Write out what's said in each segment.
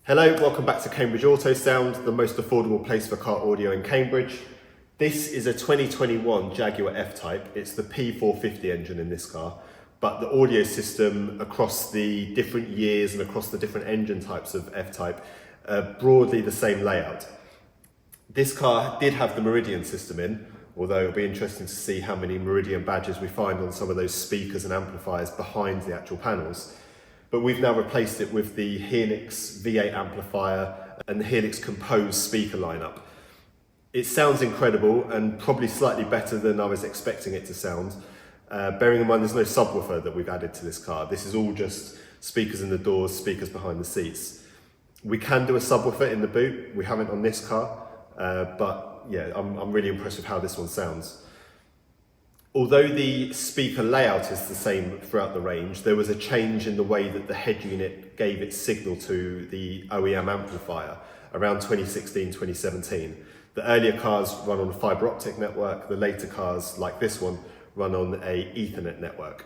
Hello, welcome back to Cambridge Auto Sound, the most affordable place for car audio in Cambridge. This is a 2021 Jaguar F-Type. It's the P450 engine in this car, but the audio system across the different years and across the different engine types of F-Type are broadly the same layout. This car did have the Meridian system in, although it'll be interesting to see how many Meridian badges we find on some of those speakers and amplifiers behind the actual panels. But we've now replaced it with the Helix V8 amplifier and the Helix Compose speaker lineup. It sounds incredible and probably slightly better than I was expecting it to sound. Bearing in mind there's no subwoofer that we've added to this car. This is all just speakers in the doors, speakers behind the seats. We can do a subwoofer in the boot. We haven't on this car, but yeah, I'm really impressed with how this one sounds. Although the speaker layout is the same throughout the range, there was a change in the way that the head unit gave its signal to the OEM amplifier around 2016, 2017. The earlier cars run on a fibre optic network, the later cars, like this one, run on a Ethernet network.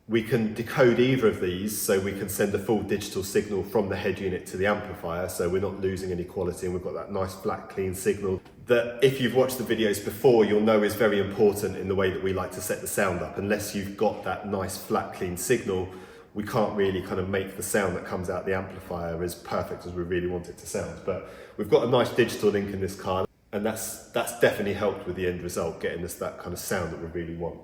We can decode either of these, so we can send a full digital signal from the head unit to the amplifier, so we're not losing any quality and we've got that nice flat clean signal that, if you've watched the videos before, you'll know is very important in the way that we like to set the sound up. Unless you've got that nice flat clean signal, we can't really kind of make the sound that comes out the amplifier as perfect as we really want it to sound. But we've got a nice digital link in this car, and that's definitely helped with the end result, getting us that kind of sound that we really want.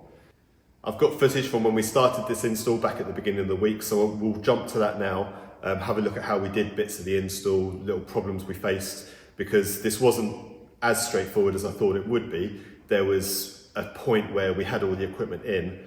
I've got footage from when we started this install back at the beginning of the week, so we'll jump to that now, have a look at how we did bits of the install, little problems we faced, because this wasn't as straightforward as I thought it would be. There was a point where we had all the equipment in,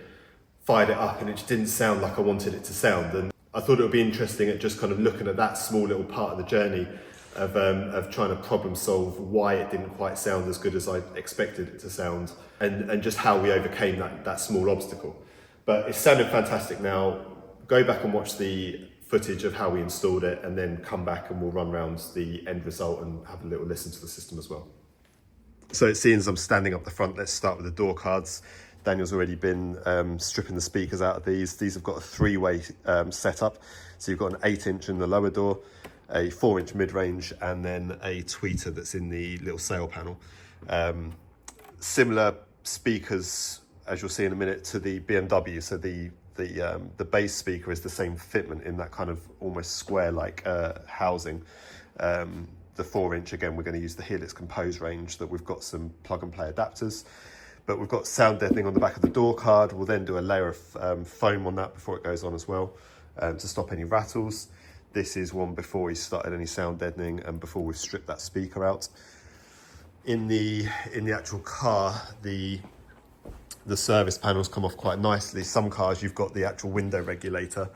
fired it up, and it just didn't sound like I wanted it to sound. And I thought it would be interesting at just kind of looking at that small little part of the journey of trying to problem solve why it didn't quite sound as good as I expected it to sound, and just how we overcame that small obstacle. But it's sounded fantastic now. Go back and watch the footage of how we installed it, and then come back and we'll run around the end result and have a little listen to the system as well. So seeing as I'm standing up the front, let's start with the door cards. Daniel's already been stripping the speakers out of these. These have got a three-way setup. So you've got an 8-inch in the lower door, a 4-inch mid-range, and then a tweeter that's in the little sail panel. Similar speakers, as you'll see in a minute, to the BMW. So the base speaker is the same fitment in that kind of almost square-like housing. The 4-inch, again, we're going to use the Helix Compose range that we've got some plug-and-play adapters. But we've got sound deadening on the back of the door card. We'll then do a layer of foam on that before it goes on as well, to stop any rattles. This is one before we started any sound deadening and before we've stripped that speaker out. In the actual car, the service panels come off quite nicely. Some cars you've got the actual window regulator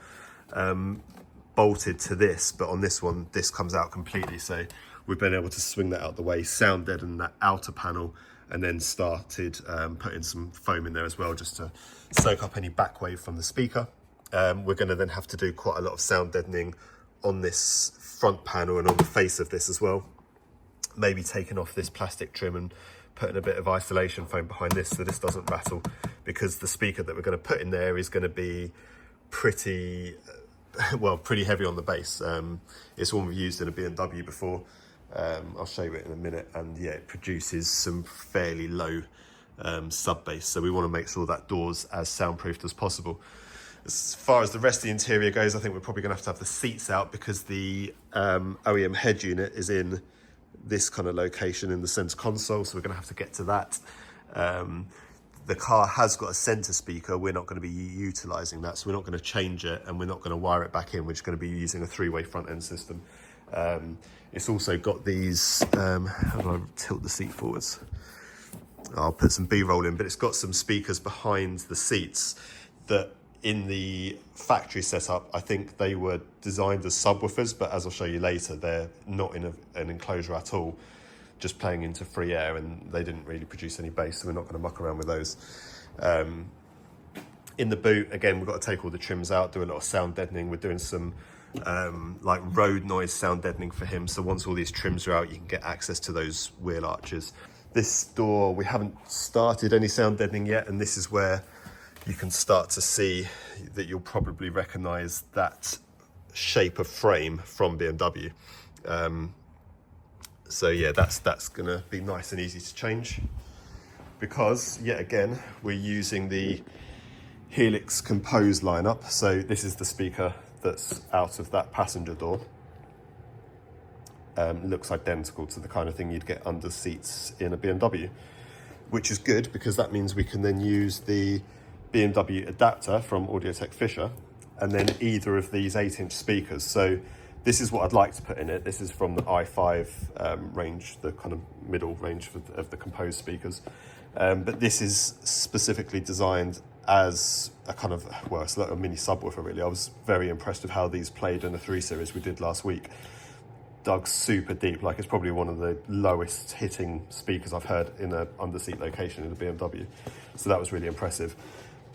bolted to this, but on this one, this comes out completely. So we've been able to swing that out the way, sound deaden that outer panel, and then started putting some foam in there as well, just to soak up any back wave from the speaker. We're going to then have to do quite a lot of sound deadening on this front panel and on the face of this as well. Maybe taking off this plastic trim and putting a bit of isolation foam behind this so this doesn't rattle, because the speaker that we're going to put in there is going to be pretty heavy on the bass. It's one we've used in a BMW before. I'll show you it in a minute, and yeah, it produces some fairly low sub bass, so we want to make sure that door's as soundproofed as possible. As far as the rest of the interior goes, I think we're probably going to have the seats out, because the OEM head unit is in this kind of location in the center console, so we're going to have to get to that. The car has got a center speaker. We're not going to be utilizing that, so we're not going to change it, and we're not going to wire it back in. We're just going to be using a 3-way front end system. It's also got these, how do I tilt the seat forwards? I'll put some B-roll in, but it's got some speakers behind the seats that in the factory setup, I think they were designed as subwoofers, but as I'll show you later, they're not in an enclosure at all, just playing into free air, and they didn't really produce any bass, so we're not going to muck around with those. In the boot, again, we've got to take all the trims out, do a lot of sound deadening. We're doing some like road noise sound deadening for him, so once all these trims are out, you can get access to those wheel arches. This door, we haven't started any sound deadening yet, and this is where you can start to see that you'll probably recognize that shape of frame from BMW. So yeah, that's gonna be nice and easy to change, because yet again we're using the Helix Compose lineup. So this is the speaker that's out of that passenger door. Looks identical to the kind of thing you'd get under seats in a BMW, which is good because that means we can then use the BMW adapter from Audiotec Fischer and then either of these 8-inch speakers. So this is what I'd like to put in it. This is from the i5 range, the kind of middle range of the Compose speakers. But this is specifically designed as a kind of, well, it's like a mini subwoofer really. I was very impressed with how these played in the 3 Series we did last week. Dug super deep, like it's probably one of the lowest hitting speakers I've heard in an underseat location in a BMW. So that was really impressive.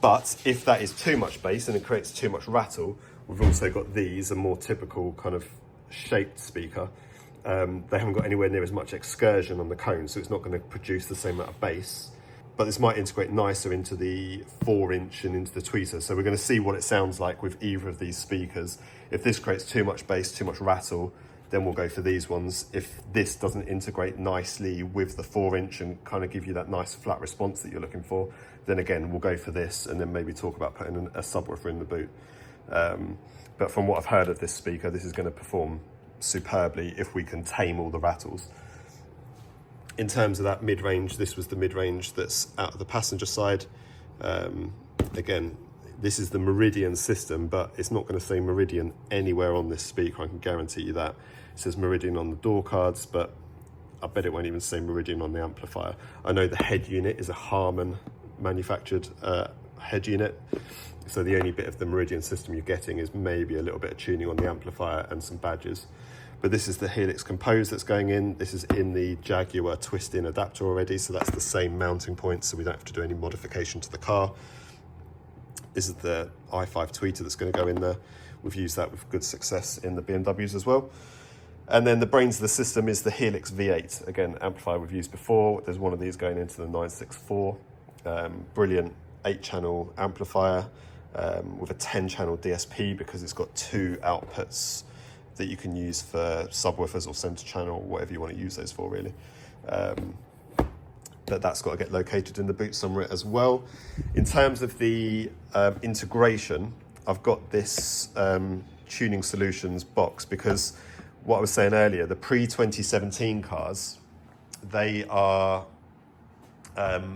But if that is too much bass and it creates too much rattle, we've also got these, a more typical kind of shaped speaker. They haven't got anywhere near as much excursion on the cone, so it's not going to produce the same amount of bass. But this might integrate nicer into the 4-inch and into the tweeter. So we're going to see what it sounds like with either of these speakers. If this creates too much bass, too much rattle, then we'll go for these ones. If this doesn't integrate nicely with the 4-inch and kind of give you that nice flat response that you're looking for, then again, we'll go for this and then maybe talk about putting a subwoofer in the boot. But from what I've heard of this speaker, this is going to perform superbly if we can tame all the rattles. In terms of that mid-range, this was the mid-range that's out of the passenger side. Again, this is the Meridian system, but it's not going to say Meridian anywhere on this speaker, I can guarantee you that. It says Meridian on the door cards, but I bet it won't even say Meridian on the amplifier. I know the head unit is a Harman manufactured head unit, so the only bit of the Meridian system you're getting is maybe a little bit of tuning on the amplifier and some badges. But this is the Helix Compose that's going in. This is in the Jaguar twist-in adapter already, so that's the same mounting point, so we don't have to do any modification to the car. This is the i5 tweeter that's going to go in there. We've used that with good success in the BMWs as well. And then the brains of the system is the Helix V8. Again, amplifier we've used before. There's one of these going into the 964. Brilliant 8-channel amplifier with a 10-channel DSP because it's got 2 outputs that you can use for subwoofers or center channel, whatever you want to use those for really. But that's got to get located in the boot somewhere as well. In terms of the integration, I've got this Tuning Solutions box because what I was saying earlier, the pre-2017 cars, they are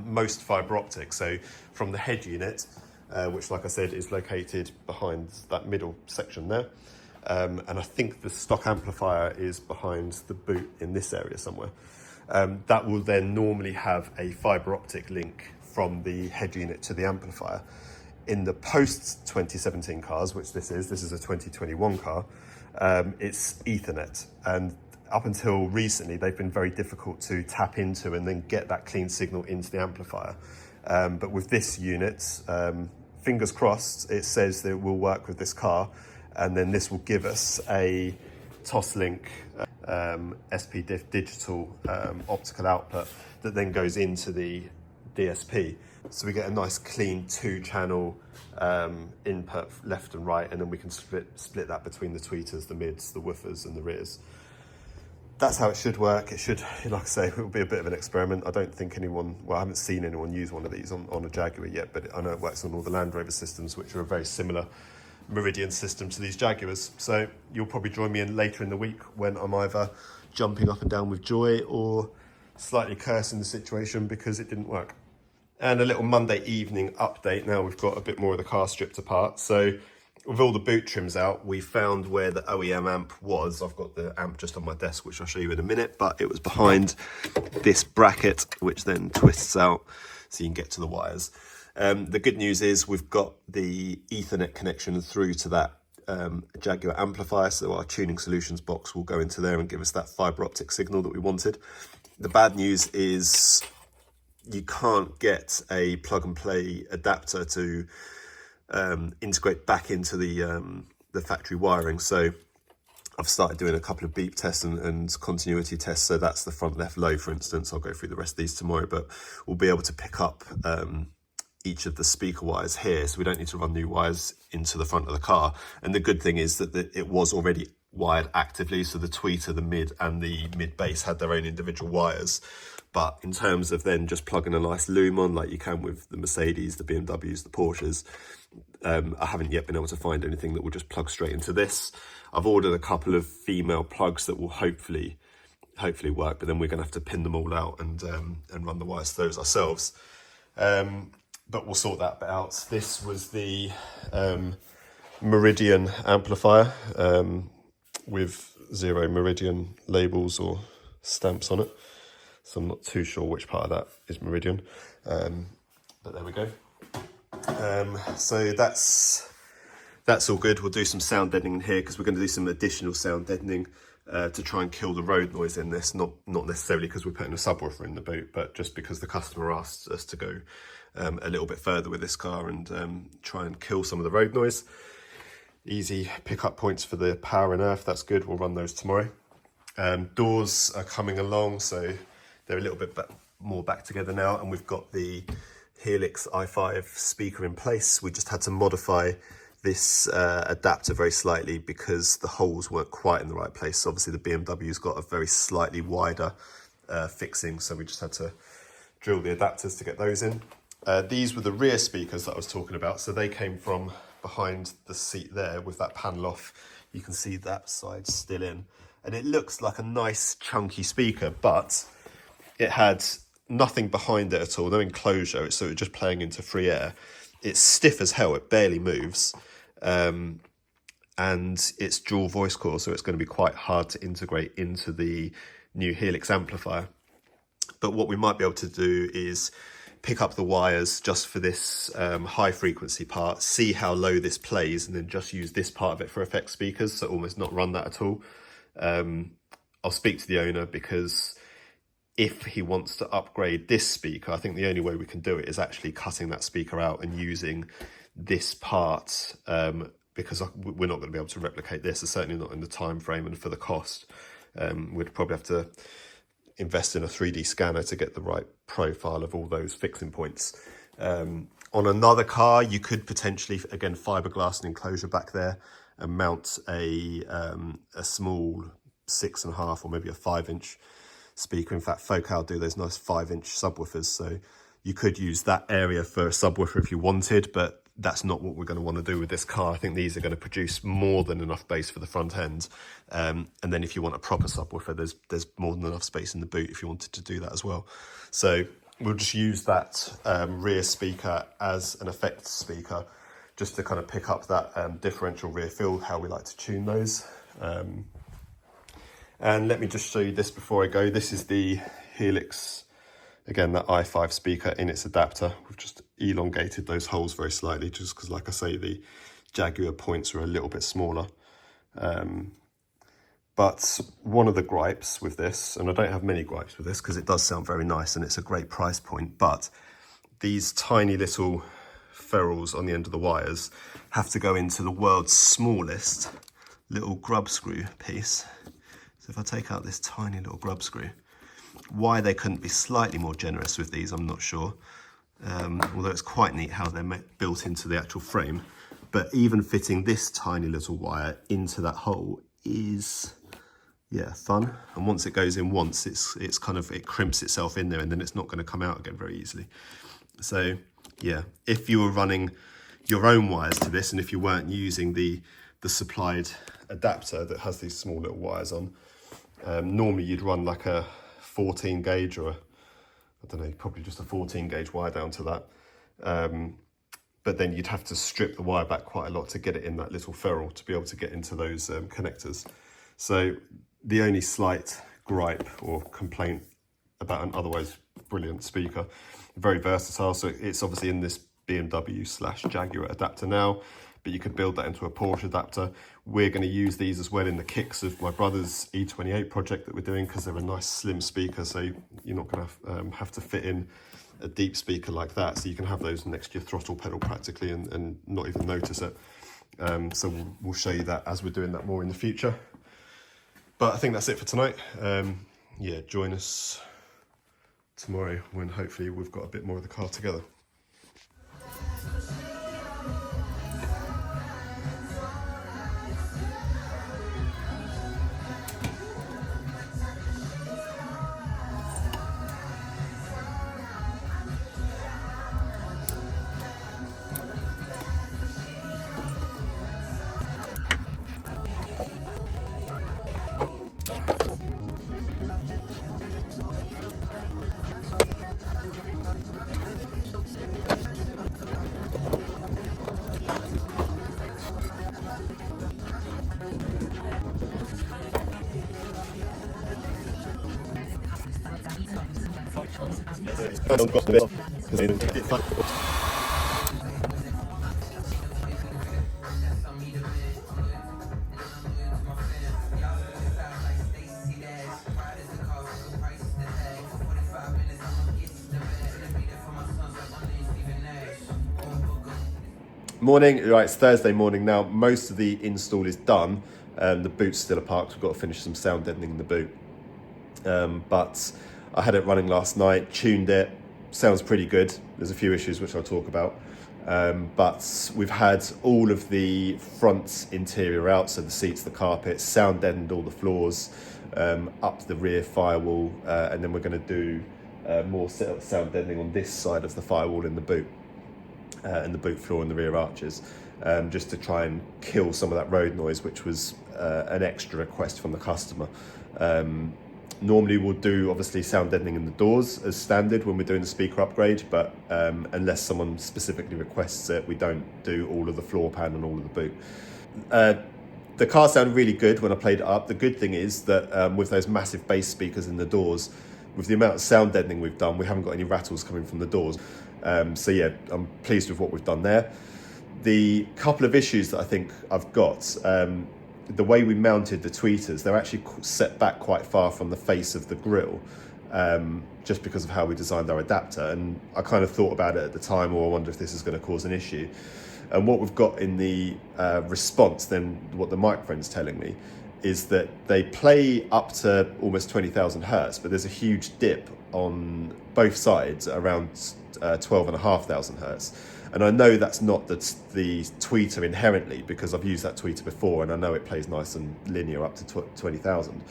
most fibre optic. So from the head unit, which like I said is located behind that middle section there, and I think the stock amplifier is behind the boot in this area somewhere. That will then normally have a fibre optic link from the head unit to the amplifier. In the post-2017 cars, which this is a 2021 car, it's Ethernet. And up until recently, they've been very difficult to tap into and then get that clean signal into the amplifier. But with this unit, fingers crossed, it says that it will work with this car, and then this will give us a Toslink SPDIF digital optical output that then goes into the DSP. So we get a nice clean 2-channel input left and right, and then we can split that between the tweeters, the mids, the woofers and the rears. That's how it should work. It should, like I say, it will be a bit of an experiment. I don't think anyone, well, I haven't seen anyone use one of these on a Jaguar yet, but I know it works on all the Land Rover systems, which are a very similar Meridian system to these Jaguars. So you'll probably join me in later in the week when I'm either jumping up and down with joy or slightly cursing the situation because it didn't work. And a little Monday evening update. Now we've got a bit more of the car stripped apart. So with all the boot trims out, we found where the OEM amp was. I've got the amp just on my desk, which I'll show you in a minute, but it was behind this bracket, which then twists out so you can get to the wires. The good news is we've got the Ethernet connection through to that Jaguar amplifier, so our Tuning Solutions box will go into there and give us that fibre optic signal that we wanted. The bad news is you can't get a plug and play adapter to integrate back into the factory wiring. So I've started doing a couple of beep tests and continuity tests. So that's the front left low, for instance. I'll go through the rest of these tomorrow, but we'll be able to pick up each of the speaker wires here, so we don't need to run new wires into the front of the car. And the good thing is that it was already wired actively, so the tweeter, the mid and the mid bass had their own individual wires. But in terms of then just plugging a nice loom on like you can with the Mercedes, the BMWs, the Porsches, I haven't yet been able to find anything that will just plug straight into this. I've ordered a couple of female plugs that will hopefully work, but then we're going to have to pin them all out and run the wires to those ourselves. But we'll sort that bit out. This was the Meridian amplifier with 0 Meridian labels or stamps on it. So I'm not too sure which part of that is Meridian, but there we go. So that's all good. We'll do some sound deadening here because we're going to do some additional sound deadening to try and kill the road noise in this. Not necessarily because we're putting a subwoofer in the boot, but just because the customer asked us to go a little bit further with this car and try and kill some of the road noise. Easy pickup points for the power and earth. That's good. We'll run those tomorrow. Doors are coming along, so they're a little bit more back together now, and we've got the Helix i5 speaker in place. We just had to modify this adapter very slightly because the holes weren't quite in the right place. So obviously the BMW's got a very slightly wider fixing, so we just had to drill the adapters to get those in. These were the rear speakers that I was talking about, so they came from behind the seat there with that panel off. You can see that side still in, and it looks like a nice chunky speaker, but it had nothing behind it at all, no enclosure. It's sort of just playing into free air. It's stiff as hell, it barely moves. And it's dual voice core, so it's going to be quite hard to integrate into the new Helix amplifier. But what we might be able to do is pick up the wires just for this high frequency part, see how low this plays, and then just use this part of it for effects speakers, so almost not run that at all. I'll speak to the owner because if he wants to upgrade this speaker, I think the only way we can do it is actually cutting that speaker out and using this part, because we're not going to be able to replicate this, certainly not in the time frame and for the cost. We'd probably have to invest in a 3D scanner to get the right profile of all those fixing points. On another car, you could potentially, again, fiberglass an enclosure back there and mount a small 6.5 or maybe a 5-inch speaker. In fact, Focal do those nice 5-inch subwoofers, so you could use that area for a subwoofer if you wanted, but that's not what we're going to want to do with this car. I think these are going to produce more than enough bass for the front end, and then if you want a proper subwoofer, there's more than enough space in the boot if you wanted to do that as well. So we'll just use that rear speaker as an effects speaker just to kind of pick up that differential rear fill, how we like to tune those. And let me just show you this before I go. This is the Helix, again, that i5 speaker in its adapter. We've just elongated those holes very slightly just because, like I say, the Jaguar points are a little bit smaller. But one of the gripes with this, and I don't have many gripes with this because it does sound very nice and it's a great price point, but these tiny little ferrules on the end of the wires have to go into the world's smallest little grub screw piece. So if I take out this tiny little grub screw, why they couldn't be slightly more generous with these, I'm not sure. Although it's quite neat how they're built into the actual frame. But even fitting this tiny little wire into that hole is, yeah, fun. And once it goes in once, it's kind of, it crimps itself in there and then it's not going to come out again very easily. So yeah, if you were running your own wires to this and if you weren't using the supplied adapter that has these small little wires on, normally you'd run like a 14 gauge or I don't know, probably just a 14 gauge wire down to that. But then you'd have to strip the wire back quite a lot to get it in that little ferrule to be able to get into those connectors. So the only slight gripe or complaint about an otherwise brilliant speaker, very versatile. So it's obviously in this BMW/Jaguar adapter now, but you could build that into a Porsche adapter. We're going to use these as well in the kicks of my brother's E28 project that we're doing because they're a nice slim speaker, so you're not going to have to fit in a deep speaker like that, so you can have those next to your throttle pedal practically and not even notice it. So we'll show you that as we're doing that more in the future. But I think that's it for tonight. Yeah, join us tomorrow when hopefully we've got a bit more of the car together. Morning, right, it's Thursday morning now. Most of the install is done. The boot's still parked. We've got to finish some sound deadening in the boot. But I had it running last night, tuned it, sounds pretty good. There's a few issues which I'll talk about. But we've had all of the front interior out, so the seats, the carpets, sound deadened all the floors, up the rear firewall, and then we're going to do more sound deadening on this side of the firewall in the boot. And the boot floor and the rear arches, just to try and kill some of that road noise, which was an extra request from the customer. Normally we'll do obviously sound deadening in the doors as standard when we're doing the speaker upgrade, but unless someone specifically requests it, we don't do all of the floor pan and all of the boot. The car sounded really good when I played it up. The good thing is that with those massive bass speakers in the doors, with the amount of sound deadening we've done, we haven't got any rattles coming from the doors. So yeah, I'm pleased with what we've done there. The couple of issues that I think I've got, the way we mounted the tweeters, they're actually set back quite far from the face of the grille, just because of how we designed our adapter. And I kind of thought about it at the time, or I wonder if this is going to cause an issue. And what we've got in the response, then what the microphone's telling me, is that they play up to almost 20,000 hertz, but there's a huge dip on both sides at around 12,500 hertz. And I know that's not the tweeter inherently, because I've used that tweeter before and I know it plays nice and linear up to 20,000.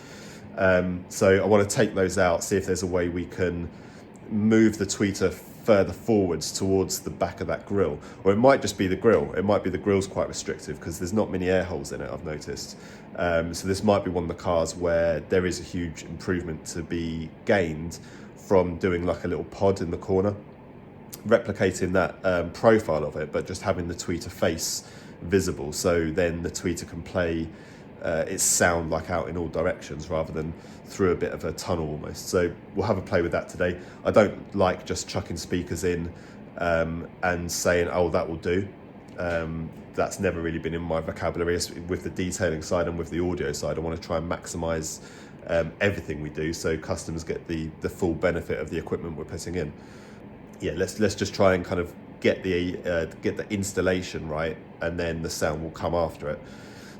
So I want to take those out, see if there's a way we can move the tweeter further forwards towards the back of that grille. Or it might just be the grille. It might be the grille's quite restrictive because there's not many air holes in it, I've noticed. So this might be one of the cars where there is a huge improvement to be gained from doing like a little pod in the corner, replicating that profile of it, but just having the tweeter face visible, so then the tweeter can play its sound like out in all directions rather than through a bit of a tunnel almost. So we'll have a play with that today. I don't like just chucking speakers in and saying, oh, that will do. That's never really been in my vocabulary. With the detailing side and with the audio side, I want to try and maximize everything we do so customers get the full benefit of the equipment we're putting in. Yeah, let's just try and kind of get the installation right, and then the sound will come after it.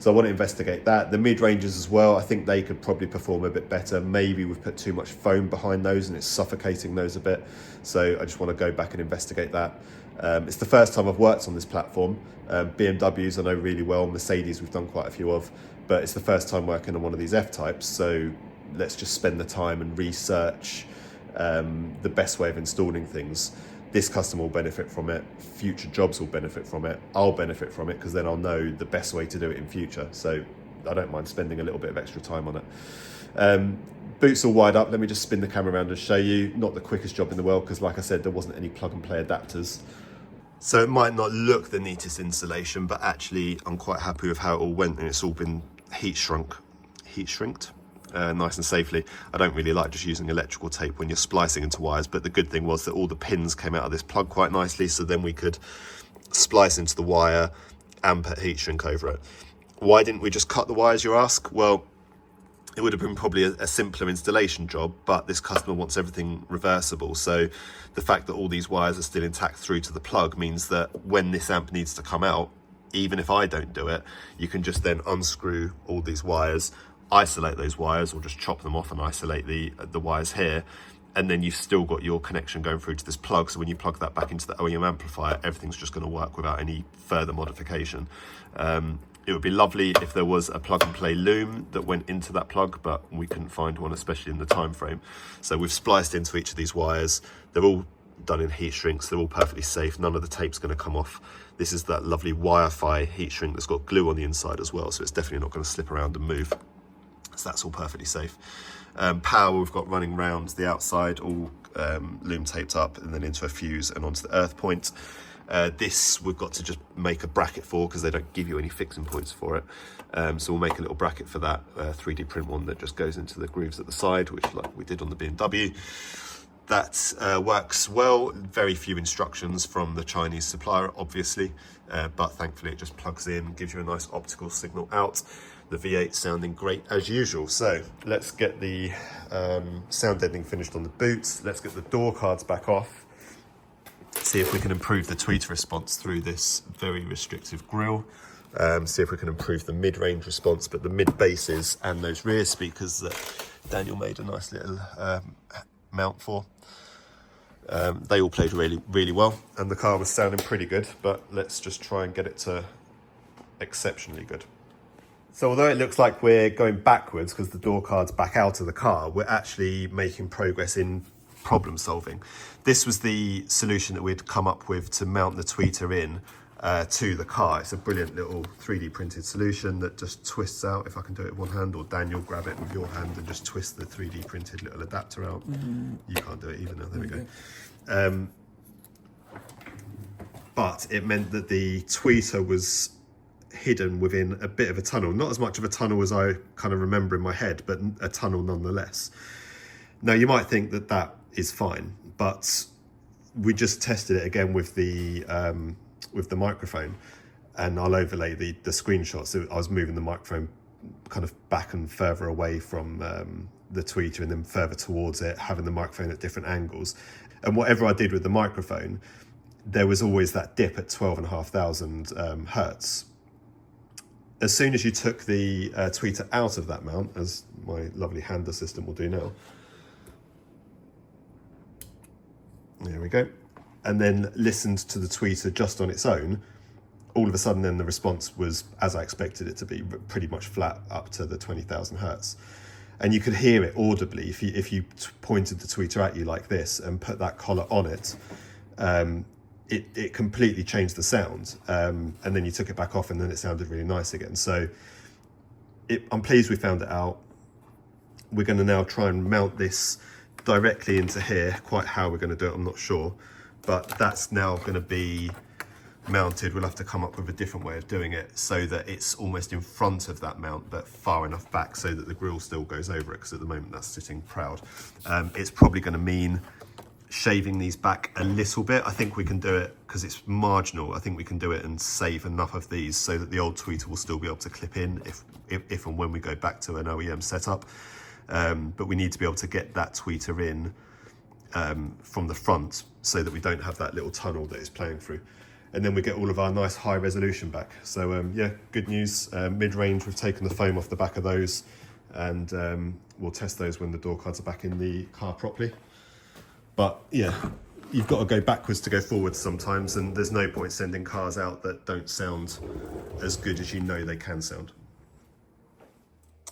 So I want to investigate that. The mid-ranges as well, I think they could probably perform a bit better. Maybe we've put too much foam behind those and it's suffocating those a bit. So I just want to go back and investigate that. It's the first time I've worked on this platform. BMWs I know really well, Mercedes we've done quite a few of, but it's the first time working on one of these F-types. So let's just spend the time and research the best way of installing things. This customer will benefit from it, future jobs will benefit from it, I'll benefit from it because then I'll know the best way to do it in future. So I don't mind spending a little bit of extra time on it. Boots all wired up. Let me just spin the camera around and show you. Not the quickest job in the world because, like I said, there wasn't any plug and play adapters. So it might not look the neatest installation, but actually I'm quite happy with how it all went, and it's all been heat shrinked nice and safely. I don't really like just using electrical tape when you're splicing into wires, but the good thing was that all the pins came out of this plug quite nicely, so then we could splice into the wire and put heat shrink over it. Why didn't we just cut the wires, you ask? Well, it would have been probably a simpler installation job, but this customer wants everything reversible. So the fact that all these wires are still intact through to the plug means that when this amp needs to come out, even if I don't do it, you can just then unscrew all these wires, isolate those wires, or just chop them off and isolate the wires here, and then you've still got your connection going through to this plug. So when you plug that back into the OEM amplifier, everything's just going to work without any further modification. It would be lovely if there was a plug and play loom that went into that plug, but we couldn't find one, especially in the time frame. So we've spliced into each of these wires. They're all done in heat shrinks. They're all perfectly safe. None of the tape's going to come off. This is that lovely Wi-Fi heat shrink that's got glue on the inside as well, so it's definitely not going to slip around and move. So that's all perfectly safe. Power we've got running round the outside, all loom taped up, and then into a fuse and onto the earth point. This we've got to just make a bracket for because they don't give you any fixing points for it. So we'll make a little bracket for that 3D print one that just goes into the grooves at the side, which like we did on the BMW. That works well. Very few instructions from the Chinese supplier, obviously, but thankfully it just plugs in, gives you a nice optical signal out. The V8 sounding great as usual. So let's get the sound deadening finished on the boot. Let's get the door cards back off. See if we can improve the tweeter response through this very restrictive grille. See if we can improve the mid-range response, but the mid-basses and those rear speakers that Daniel made a nice little mount for, they all played really, really well, and the car was sounding pretty good, but let's just try and get it to exceptionally good. So although it looks like we're going backwards because the door card's back out of the car, we're actually making progress in problem solving. This was the solution that we'd come up with to mount the tweeter in to the car. It's a brilliant little 3D printed solution that just twists out. If I can do it with one hand, or Daniel, grab it with your hand and just twist the 3D printed little adapter out. You can't do it either now, there we go. But it meant that the tweeter was hidden within a bit of a tunnel. Not as much of a tunnel as I kind of remember in my head, but a tunnel nonetheless. Now you might think that that is fine, but we just tested it again with the microphone, and I'll overlay the screenshots. So I was moving the microphone kind of back and further away from the tweeter and then further towards it, having the microphone at different angles. And whatever I did with the microphone, there was always that dip at 12,500 hertz. As soon as you took the tweeter out of that mount, as my lovely hand assistant will do now, there we go, and then listened to the tweeter just on its own, all of a sudden then the response was, as I expected it to be, pretty much flat up to the 20,000 hertz. And you could hear it audibly if you pointed the tweeter at you like this and put that collar on it. It completely changed the sound, and then you took it back off and then it sounded really nice again. So I'm pleased we found it out. We're going to now try and mount this directly into here. Quite how we're going to do it, I'm not sure, but that's now going to be mounted. We'll have to come up with a different way of doing it so that it's almost in front of that mount but far enough back so that the grille still goes over it, because at the moment that's sitting proud. It's probably going to mean shaving these back a little bit. I think we can do it because it's marginal. I think we can do it and save enough of these so that the old tweeter will still be able to clip in if and when we go back to an OEM setup. But we need to be able to get that tweeter in from the front so that we don't have that little tunnel that it's playing through. And then we get all of our nice high resolution back. So yeah, good news. Mid-range, we've taken the foam off the back of those, and we'll test those when the door cards are back in the car properly. But yeah, you've got to go backwards to go forwards sometimes, and there's no point sending cars out that don't sound as good as you know they can sound.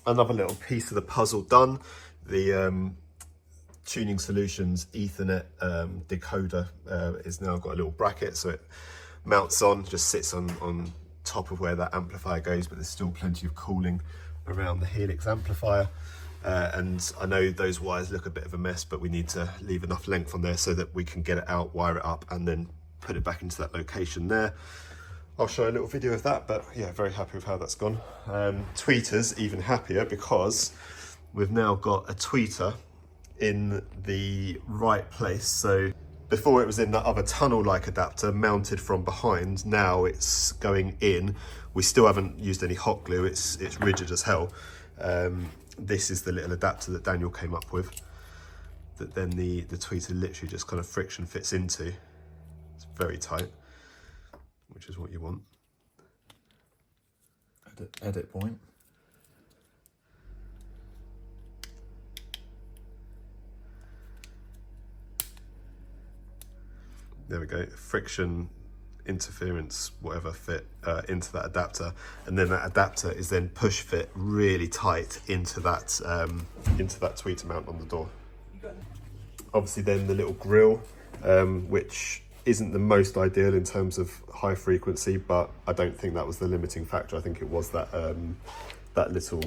Another little piece of the puzzle done. The Tuning Solutions Ethernet decoder is now got a little bracket, so it mounts on, just sits on top of where that amplifier goes, but there's still plenty of cooling around the Helix amplifier. And I know those wires look a bit of a mess, but we need to leave enough length on there so that we can get it out, wire it up, and then put it back into that location there. I'll show a little video of that, but yeah, very happy with how that's gone. Tweeters, even happier, because we've now got a tweeter in the right place. So before it was in that other tunnel-like adapter mounted from behind, now it's going in. We still haven't used any hot glue, it's rigid as hell. This is the little adapter that Daniel came up with, that then the tweeter literally just kind of friction fits into. It's very tight, which is what you want. Edit point. There we go, friction, interference, whatever fit into that adapter, and then that adapter is then push fit really tight into that tweeter mount on the door. Obviously then the little grille, which isn't the most ideal in terms of high frequency, but I don't think that was the limiting factor. I think it was that that little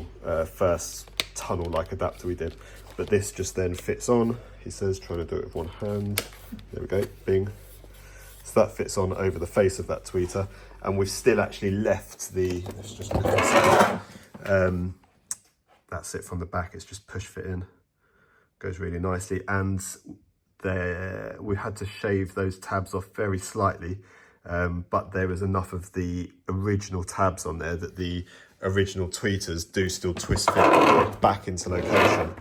first tunnel-like adapter we did. But this just then fits on, he says, trying to do it with one hand. There we go, bing. So that fits on over the face of that tweeter, and we've still actually left the, let's just look at this. That's it from the back, it's just push fit in. Goes really nicely, and we had to shave those tabs off very slightly, but there is enough of the original tabs on there that the original tweeters do still twist fit back into location,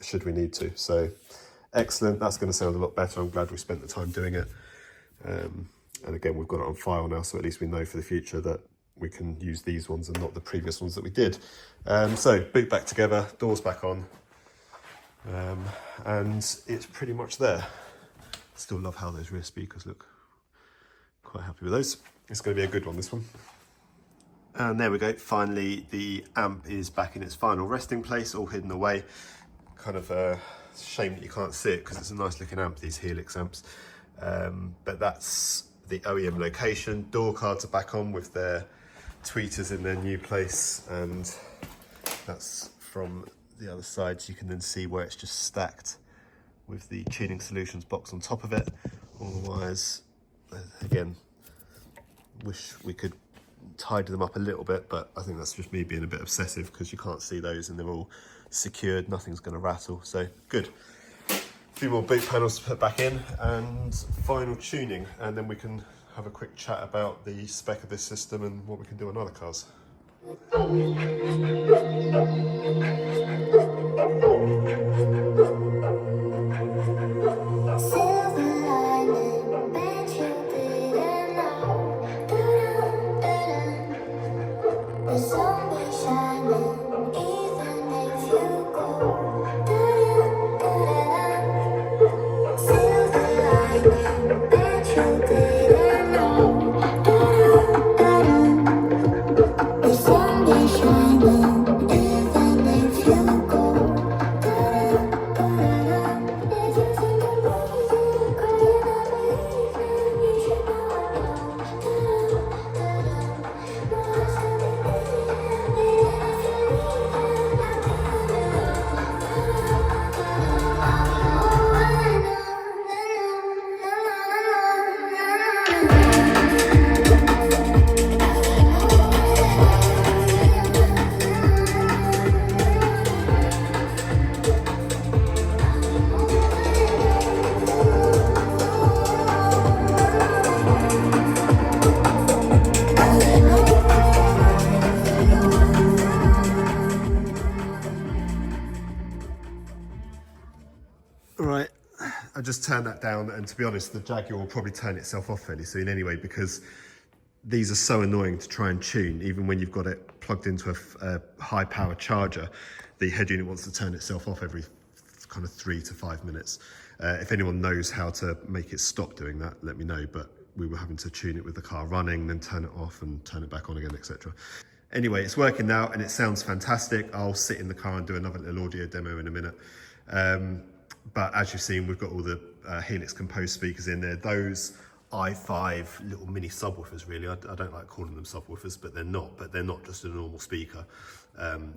should we need to. So excellent, that's going to sound a lot better. I'm glad we spent the time doing it. And again, we've got it on file now, so at least we know for the future that we can use these ones and not the previous ones that we did. So boot back together, doors back on, and it's pretty much there. Still love how those rear speakers look. Quite happy with those. It's going to be a good one, this one. And there we go, finally the amp is back in its final resting place, all hidden away. Kind of a shame that you can't see it because it's a nice looking amp, these Helix amps. But that's the OEM location. Door cards are back on with their tweeters in their new place, and that's from the other side, so you can then see where it's just stacked with the Tuning Solutions box on top of it. All the wires, again, wish we could tidy them up a little bit, but I think that's just me being a bit obsessive because you can't see those and they're all secured, nothing's going to rattle, so good. A few more boot panels to put back in and final tuning, and then we can have a quick chat about the spec of this system and what we can do on other cars. Right, I just turned that down, and to be honest, the Jaguar will probably turn itself off fairly soon anyway, because these are so annoying to try and tune. Even when you've got it plugged into a high power charger, the head unit wants to turn itself off every kind of 3 to 5 minutes. If anyone knows how to make it stop doing that, let me know, but we were having to tune it with the car running, then turn it off and turn it back on again, etc. Anyway, it's working now and it sounds fantastic. I'll sit in the car and do another little audio demo in a minute. But as you've seen, we've got all the Helix Compose speakers in there. Those i5 little mini subwoofers, really. I don't like calling them subwoofers, but they're not just a normal speaker,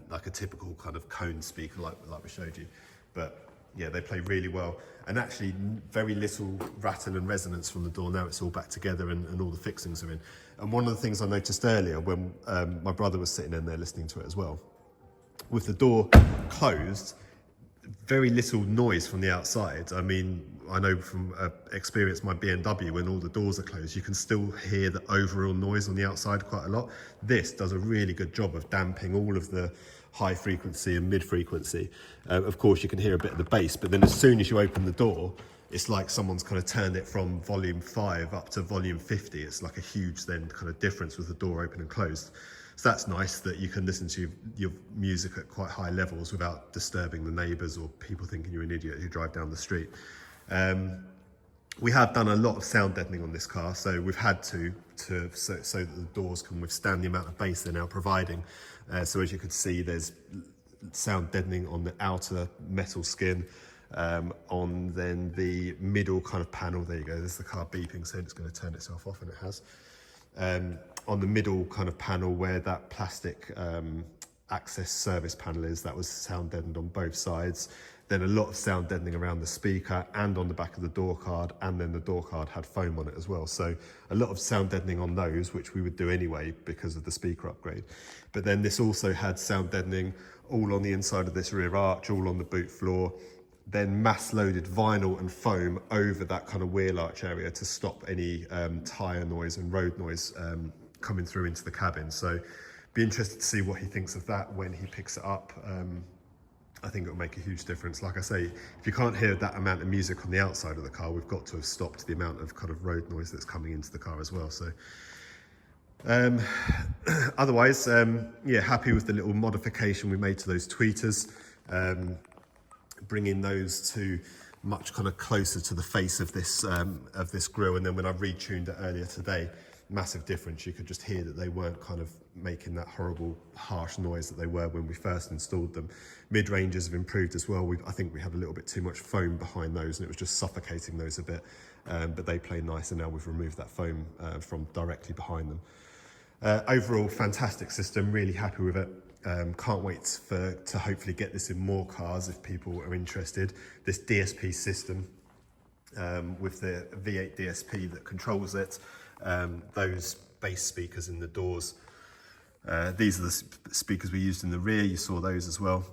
like a typical kind of cone speaker like we showed you. But yeah, they play really well. And actually very little rattle and resonance from the door. Now it's all back together and all the fixings are in. And one of the things I noticed earlier when my brother was sitting in there listening to it as well, with the door closed, very little noise from the outside. I mean, I know from experience my BMW, when all the doors are closed, you can still hear the overall noise on the outside quite a lot. This does a really good job of damping all of the high frequency and mid frequency. Of course, you can hear a bit of the bass, but then as soon as you open the door, it's like someone's kind of turned it from volume 5 up to volume 50. It's like a huge then kind of difference with the door open and closed. So that's nice that you can listen to your music at quite high levels without disturbing the neighbours or people thinking you're an idiot who drive down the street. We have done a lot of sound deadening on this car, so we've had to so that the doors can withstand the amount of bass they're now providing. So as you can see, there's sound deadening on the outer metal skin, on then the middle kind of panel. There you go, there's the car beeping, saying it's going to turn itself off, and it has. On the middle kind of panel where that plastic access service panel is, that was sound deadened on both sides. Then a lot of sound deadening around the speaker and on the back of the door card, and then the door card had foam on it as well. So a lot of sound deadening on those, which we would do anyway because of the speaker upgrade. But then this also had sound deadening all on the inside of this rear arch, all on the boot floor. then mass loaded vinyl and foam over that kind of wheel arch area to stop any tyre noise and road noise coming through into the cabin. So be interested to see what he thinks of that when he picks it up. I think it'll make a huge difference. Like I say, if you can't hear that amount of music on the outside of the car, we've got to have stopped the amount of kind of road noise that's coming into the car as well. So otherwise, yeah, happy with the little modification we made to those tweeters, bringing those to much kind of closer to the face of this grille. And then when I retuned it earlier today, massive difference. You could just hear that they weren't kind of making that horrible harsh noise that they were when we first installed them. Mid-ranges have improved as well. I think we had a little bit too much foam behind those and it was just suffocating those a bit, but they play nice, and now we've removed that foam from directly behind them. Overall, fantastic system, really happy with it. Can't wait to hopefully get this in more cars if people are interested. This DSP system with the V8 DSP that controls it, those bass speakers in the doors. These are the speakers we used in the rear, you saw those as well,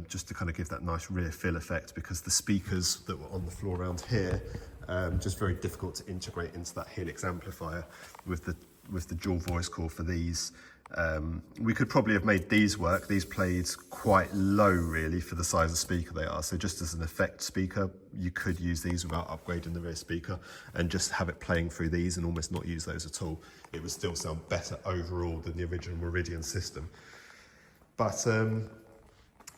just to kind of give that nice rear fill effect, because the speakers that were on the floor around here, just very difficult to integrate into that Helix amplifier with the dual voice core for these. We could probably have made these work. These played quite low really for the size of speaker they are, so just as an effect speaker you could use these without upgrading the rear speaker and just have it playing through these and almost not use those at all. It would still sound better overall than the original Meridian system. But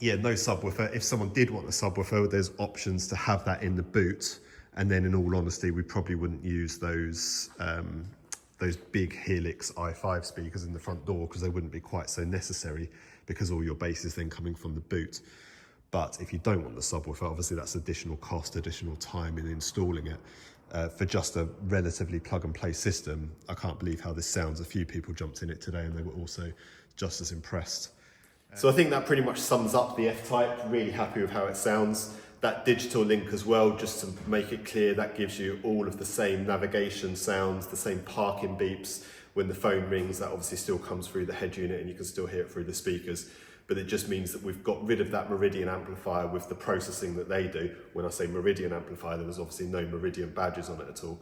yeah, no subwoofer. If someone did want a subwoofer, there's options to have that in the boot, and then in all honesty we probably wouldn't use those big Helix i5 speakers in the front door, because they wouldn't be quite so necessary, because all your bass is then coming from the boot. But if you don't want the subwoofer, obviously that's additional cost, additional time in installing it. For just a relatively plug and play system, I can't believe how this sounds. A few people jumped in it today and they were also just as impressed. So I think that pretty much sums up the F-Type. Really happy with how it sounds. That digital link as well, just to make it clear, that gives you all of the same navigation sounds, the same parking beeps. When the phone rings, that obviously still comes through the head unit and you can still hear it through the speakers. But it just means that we've got rid of that Meridian amplifier with the processing that they do. When I say Meridian amplifier, there was obviously no Meridian badges on it at all.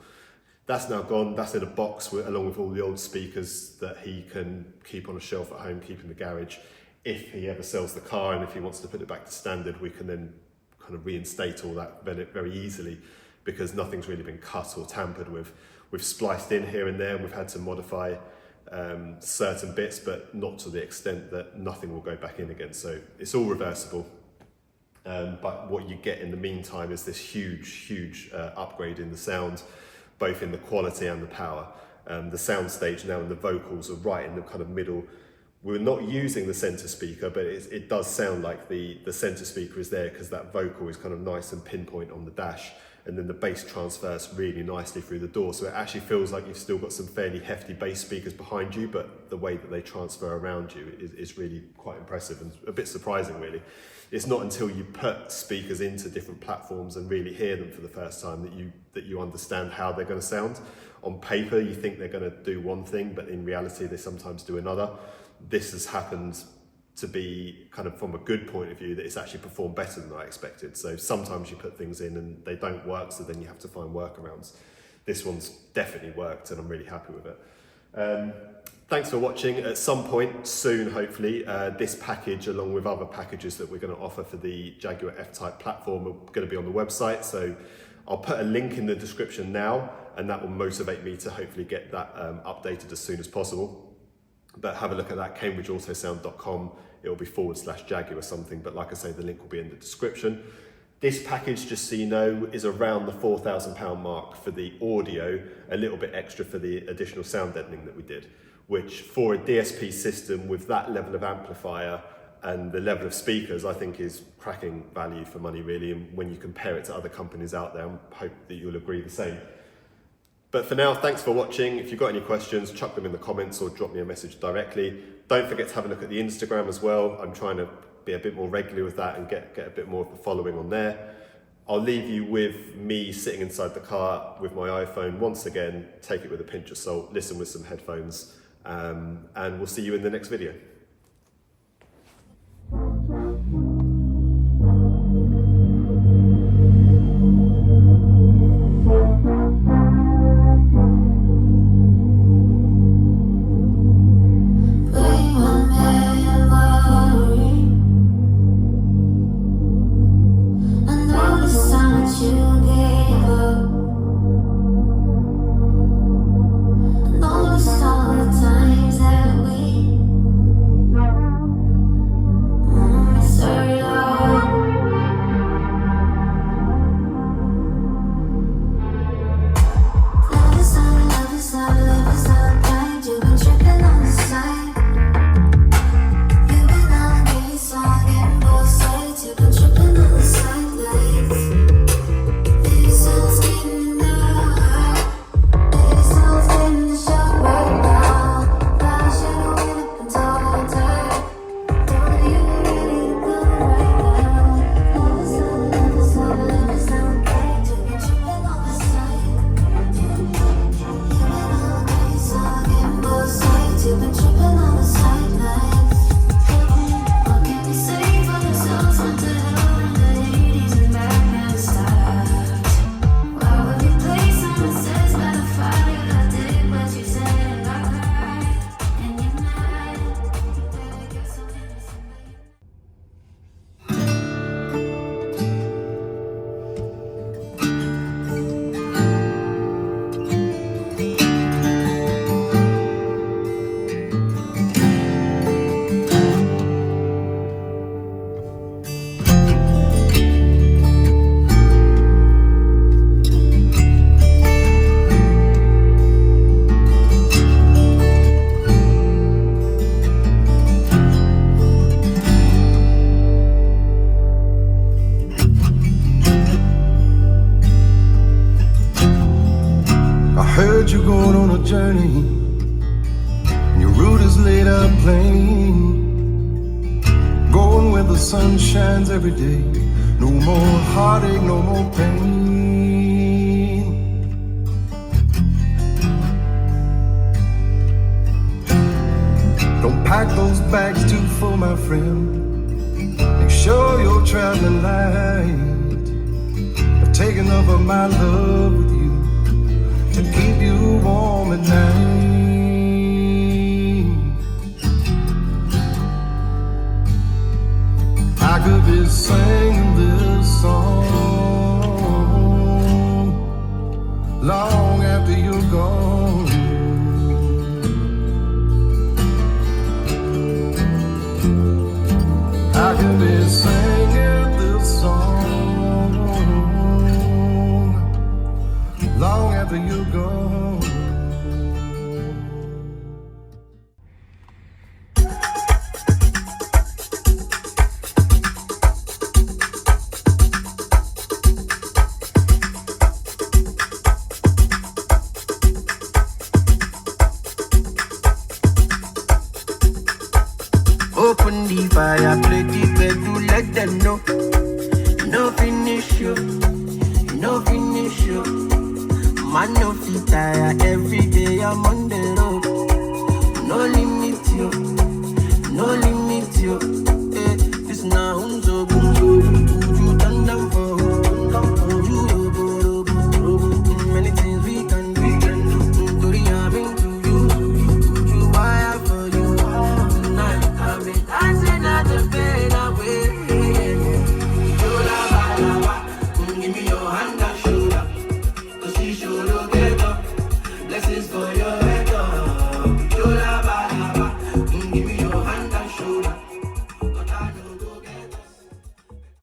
That's now gone. That's in a box along with all the old speakers that he can keep on a shelf at home, keep in the garage. If he ever sells the car and if he wants to put it back to standard, we can then kind of reinstate all that very easily, because nothing's really been cut or tampered with. We've spliced in here and there, and we've had to modify certain bits, but not to the extent that nothing will go back in again. So it's all reversible. But what you get in the meantime is this huge upgrade in the sound, both in the quality and the power. The sound stage now and the vocals are right in the kind of middle. We're not using the center speaker, but it does sound like the center speaker is there, because that vocal is kind of nice and pinpoint on the dash, and then the bass transfers really nicely through the door. So it actually feels like you've still got some fairly hefty bass speakers behind you, but the way that they transfer around you is really quite impressive and a bit surprising really. It's not until you put speakers into different platforms and really hear them for the first time that you understand how they're going to sound. On paper you think they're going to do one thing, but in reality they sometimes do another. This has happened to be kind of from a good point of view, that it's actually performed better than I expected. So sometimes you put things in and they don't work, so then you have to find workarounds. This one's definitely worked and I'm really happy with it. Thanks for watching. At some point soon, hopefully, this package along with other packages that we're going to offer for the Jaguar F-Type platform are going to be on the website. So I'll put a link in the description now, and that will motivate me to hopefully get that updated as soon as possible. But have a look at that, cambridgeautosound.com. It'll be /Jaguar or something, but like I say, the link will be in the description. This package, just so you know, is around the £4,000 mark for the audio, a little bit extra for the additional sound deadening that we did, which for a DSP system with that level of amplifier and the level of speakers, I think is cracking value for money really. And when you compare it to other companies out there, I hope that you'll agree the same. But for now, thanks for watching. If you've got any questions, chuck them in the comments or drop me a message directly. Don't forget to have a look at the Instagram as well. I'm trying to be a bit more regular with that and get a bit more of a following on there. I'll leave you with me sitting inside the car with my iPhone. Once again, take it with a pinch of salt, listen with some headphones, and we'll see you in the next video. journey. Your route is laid out plain. Going where the sun shines every day. No more heartache, no more pain. Don't pack those bags too full, my friend. Make sure you're traveling light. I've taken over my love with you to keep you warm at night. I could be singing this song long after you're gone. I could be singing this song long after you're gone. Open the fire, play the bed, to let them know. No finish you, no finish you. Man, no fit tire, every day I'm on the road. No limit you, no limit you. This now so good, you done them for you. Many things we can do, to the having to you. You wire for you. Tonight I've been dancing at the bed away. You la ba, give me your hand.